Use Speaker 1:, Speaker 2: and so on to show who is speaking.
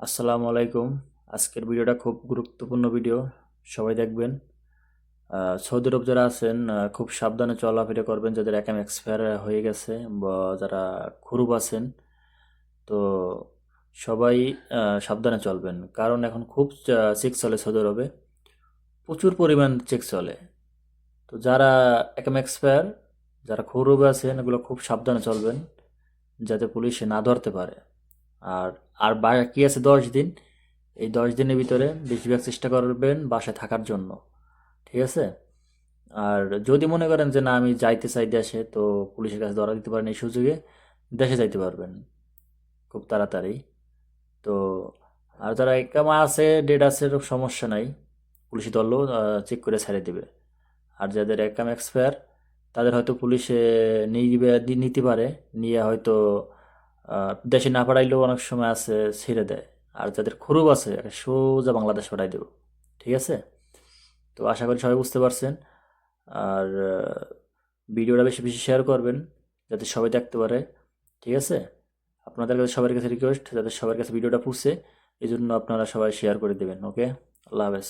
Speaker 1: আসসালামু আলাইকুম। আজকের ভিডিওটা খুব গুরুত্বপূর্ণ ভিডিও, সবাই দেখবেন। সৌদি আরব যারা আছেন খুব সাবধানে চলাফেরা করবেন, যাদের একাম এক্সপায়ার হয়ে গেছে বা যারা খুরুব আছেন। তো সবাই সাবধানে চলবেন, কারণ এখন খুব চেক চলে সৌদি আরবে, প্রচুর পরিমাণ চেক চলে। তো যারা একাম এক্সপায়ার, যারা খুরুব আছেন, এগুলো খুব সাবধানে চলবেন, যাতে পুলিশে না ধরতে পারে। আর আর বাকি আছে 10 দিন। এই 10 দিনের ভিতরে বেশিরভাগ চেষ্টা করবেন বাসায় থাকার জন্য, ঠিক আছে? আর যদি মনে করেন যে না আমি যাইতে চাই দেশে, তো পুলিশের কাছে ধরা দিতে পারেন, এই সুযোগে দেশে যাইতে পারবেন খুব তাড়াতাড়ি। তো আর যারা একামা আছে, ডেট আছে, এরকম সমস্যা নাই, পুলিশে ধরলেও চেক করে ছেড়ে দিবে। আর যাদের একাম এক্সপায়ার, তাদের হয়তো পুলিশে নিতে পারে, নিয়ে হয়তো দেশে না পাঠাইলেও অনেক সময় আছে ছেড়ে দেয়। আর যাদের খরুব আছে, একে সোজা বাংলাদেশ পাঠাই দেবো, ঠিক আছে? তো আশা করি সবাই বুঝতে পারছেন। আর ভিডিওটা বেশি বেশি শেয়ার করবেন, যাতে সবাই দেখতে পারে, ঠিক আছে? আপনাদের কাছে সবার কাছে রিকোয়েস্ট, যাতে সবার কাছে ভিডিওটা পৌঁছে, এই জন্য আপনারা সবাই শেয়ার করে দেবেন। ওকে, আল্লাহ হাফেজ।